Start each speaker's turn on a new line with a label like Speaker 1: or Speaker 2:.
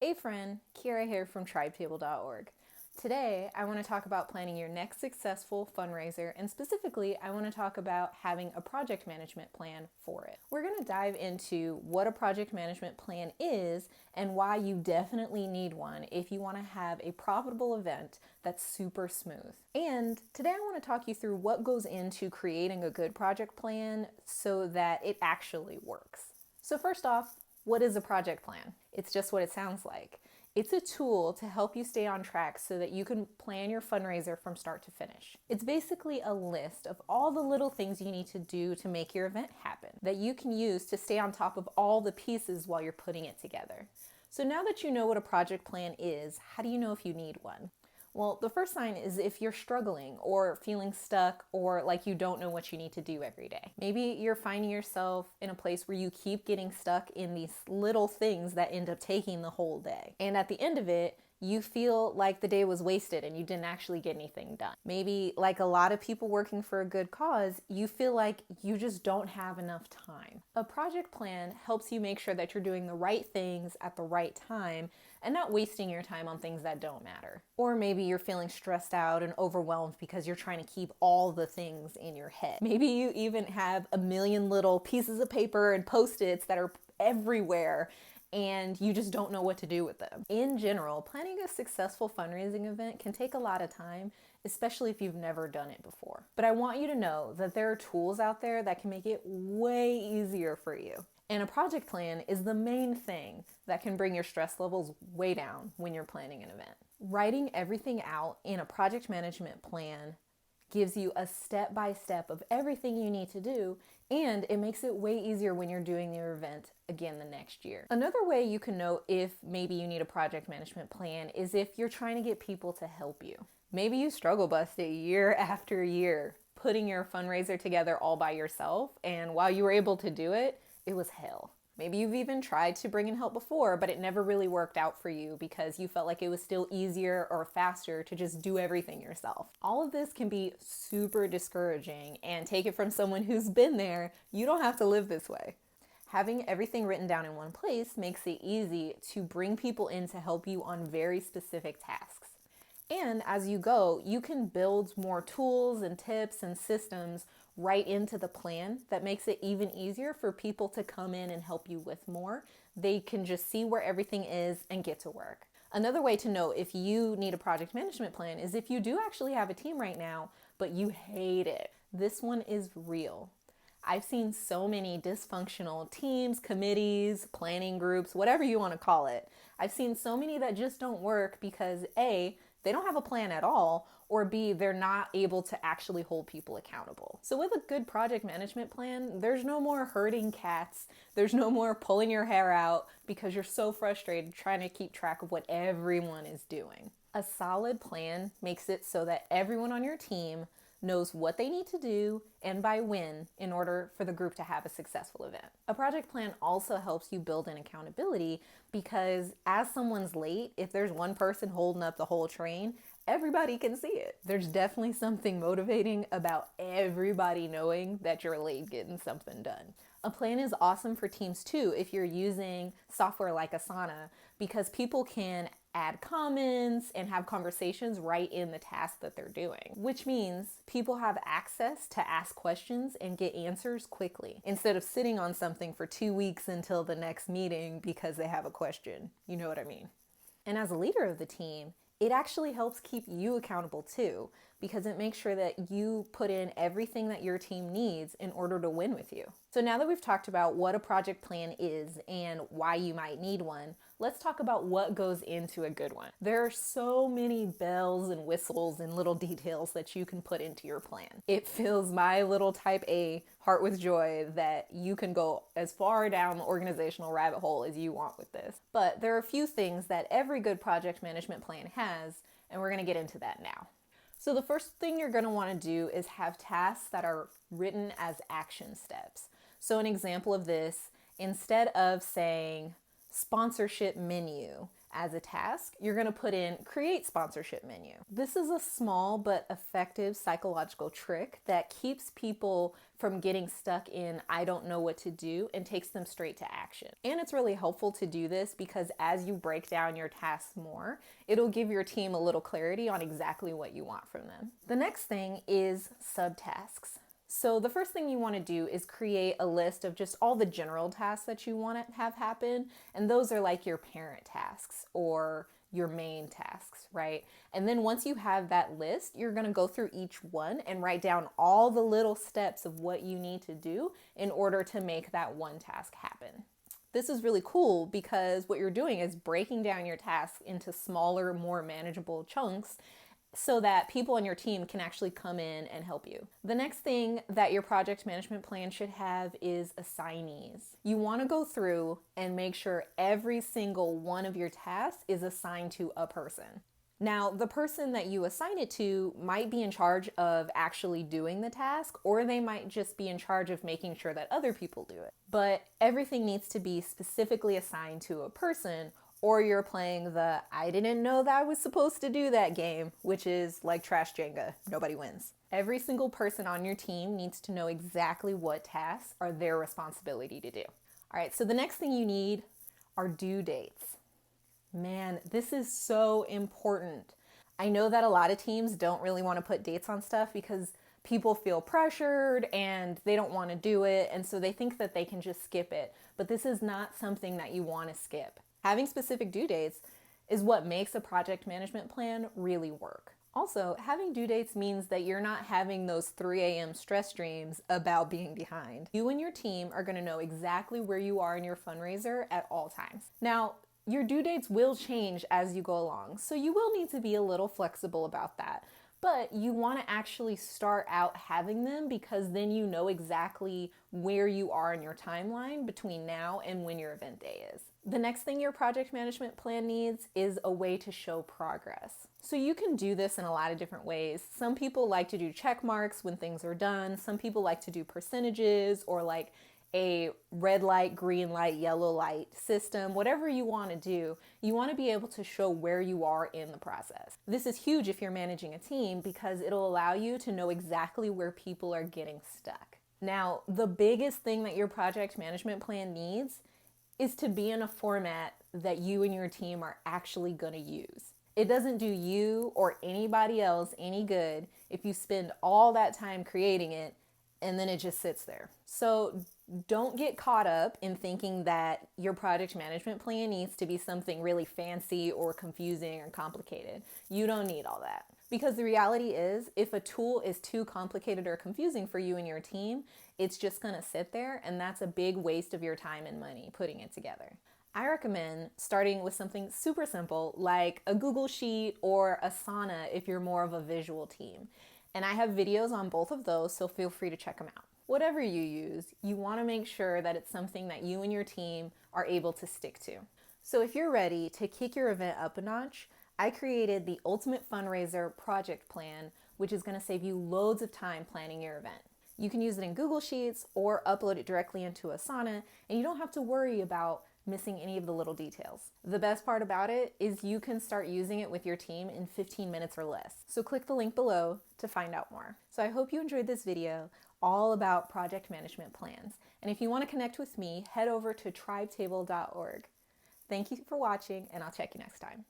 Speaker 1: Hey friend, Kiara here from tribetable.org. Today, I want to talk about planning your next successful fundraiser, and specifically, I want to talk about having a project management plan for it. We're going to dive into what a project management plan is and why you definitely need one if you want to have a profitable event that's super smooth. And today, I want to talk you through what goes into creating a good project plan so that it actually works. So first off, what is a project plan? It's just what it sounds like. It's a tool to help you stay on track so that you can plan your fundraiser from start to finish. It's basically a list of all the little things you need to do to make your event happen that you can use to stay on top of all the pieces while you're putting it together. So now that you know what a project plan is, how do you know if you need one? Well, the first sign is if you're struggling or feeling stuck or like you don't know what you need to do every day. Maybe you're finding yourself in a place where you keep getting stuck in these little things that end up taking the whole day. And at the end of it, you feel like the day was wasted and you didn't actually get anything done. Maybe, like a lot of people working for a good cause, you feel like you just don't have enough time. A project plan helps you make sure that you're doing the right things at the right time and not wasting your time on things that don't matter. Or maybe you're feeling stressed out and overwhelmed because you're trying to keep all the things in your head. Maybe you even have a million little pieces of paper and Post-its that are everywhere and you just don't know what to do with them. In general, planning a successful fundraising event can take a lot of time, especially if you've never done it before. But I want you to know that there are tools out there that can make it way easier for you. And a project plan is the main thing that can bring your stress levels way down when you're planning an event. Writing everything out in a project management plan gives you a step-by-step of everything you need to do, and it makes it way easier when you're doing your event again the next year. Another way you can know if maybe you need a project management plan is if you're trying to get people to help you. Maybe you struggle busted year after year putting your fundraiser together all by yourself, and while you were able to do it, it was hell. Maybe you've even tried to bring in help before, but it never really worked out for you because you felt like it was still easier or faster to just do everything yourself. All of this can be super discouraging, and take it from someone who's been there, you don't have to live this way. Having everything written down in one place makes it easy to bring people in to help you on very specific tasks. And as you go, you can build more tools and tips and systems right into the plan that makes it even easier for people to come in and help you with more. They can just see where everything is and get to work. Another way to know if you need a project management plan is if you do actually have a team right now, but you hate it. This one is real. I've seen so many dysfunctional teams, committees, planning groups, whatever you want to call it. I've seen so many that just don't work because A, they don't have a plan at all, or B, they're not able to actually hold people accountable. So with a good project management plan, there's no more herding cats. There's no more pulling your hair out because you're so frustrated trying to keep track of what everyone is doing. A solid plan makes it so that everyone on your team knows what they need to do and by when in order for the group to have a successful event. A project plan also helps you build in accountability because as someone's late, if there's one person holding up the whole train, everybody can see it. There's definitely something motivating about everybody knowing that you're late getting something done. A plan is awesome for teams too if you're using software like Asana because people can add comments and have conversations right in the task that they're doing, which means people have access to ask questions and get answers quickly instead of sitting on something for 2 weeks until the next meeting because they have a question. You know what I mean? And as a leader of the team, it actually helps keep you accountable too, because it makes sure that you put in everything that your team needs in order to win with you. So now that we've talked about what a project plan is and why you might need one, let's talk about what goes into a good one. There are so many bells and whistles and little details that you can put into your plan. It fills my little type A heart with joy that you can go as far down the organizational rabbit hole as you want with this. But there are a few things that every good project management plan has, and we're going to get into that now. So the first thing you're going to want to do is have tasks that are written as action steps. So an example of this, instead of saying sponsorship menu As a task, you're going to put in create sponsorship menu. This is a small but effective psychological trick that keeps people from getting stuck in I don't know what to do and takes them straight to action. And it's really helpful to do this because as you break down your tasks more, it'll give your team a little clarity on exactly what you want from them. The next thing is subtasks. So the first thing you want to do is create a list of just all the general tasks that you want to have happen. And those are like your parent tasks or your main tasks, right? And then once you have that list, you're going to go through each one and write down all the little steps of what you need to do in order to make that one task happen. This is really cool because what you're doing is breaking down your tasks into smaller, more manageable chunks so that people on your team can actually come in and help you. The next thing that your project management plan should have is assignees. You want to go through and make sure every single one of your tasks is assigned to a person. Now, the person that you assign it to might be in charge of actually doing the task, or they might just be in charge of making sure that other people do it. But everything needs to be specifically assigned to a person, or you're playing the I didn't know that I was supposed to do that game, which is like trash Jenga. Nobody wins. Every single person on your team needs to know exactly what tasks are their responsibility to do. All right, so the next thing you need are due dates. Man, this is so important. I know that a lot of teams don't really want to put dates on stuff because people feel pressured and they don't want to do it, and so they think that they can just skip it. But this is not something that you want to skip. Having specific due dates is what makes a project management plan really work. Also, having due dates means that you're not having those 3 a.m. stress dreams about being behind. You and your team are going to know exactly where you are in your fundraiser at all times. Now, your due dates will change as you go along, so you will need to be a little flexible about that. But you want to actually start out having them because then you know exactly where you are in your timeline between now and when your event day is. The next thing your project management plan needs is a way to show progress. So you can do this in a lot of different ways. Some people like to do check marks when things are done. Some people like to do percentages or like a red light, green light, yellow light system. Whatever you want to do, you want to be able to show where you are in the process. This is huge if you're managing a team because it'll allow you to know exactly where people are getting stuck. Now, the biggest thing that your project management plan needs is to be in a format that you and your team are actually going to use. It doesn't do you or anybody else any good if you spend all that time creating it and then it just sits there. So don't get caught up in thinking that your project management plan needs to be something really fancy or confusing or complicated. You don't need all that. Because the reality is, if a tool is too complicated or confusing for you and your team, it's just gonna sit there, and that's a big waste of your time and money putting it together. I recommend starting with something super simple like a Google Sheet or Asana if you're more of a visual team. And I have videos on both of those, so feel free to check them out. Whatever you use, you want to make sure that it's something that you and your team are able to stick to. So if you're ready to kick your event up a notch, I created the Ultimate Fundraiser Project Plan, which is going to save you loads of time planning your event. You can use it in Google Sheets or upload it directly into Asana, and you don't have to worry about missing any of the little details. The best part about it is you can start using it with your team in 15 minutes or less. So click the link below to find out more. So I hope you enjoyed this video all about project management plans. And if you want to connect with me, head over to tribetable.org. Thank you for watching, and I'll check you next time.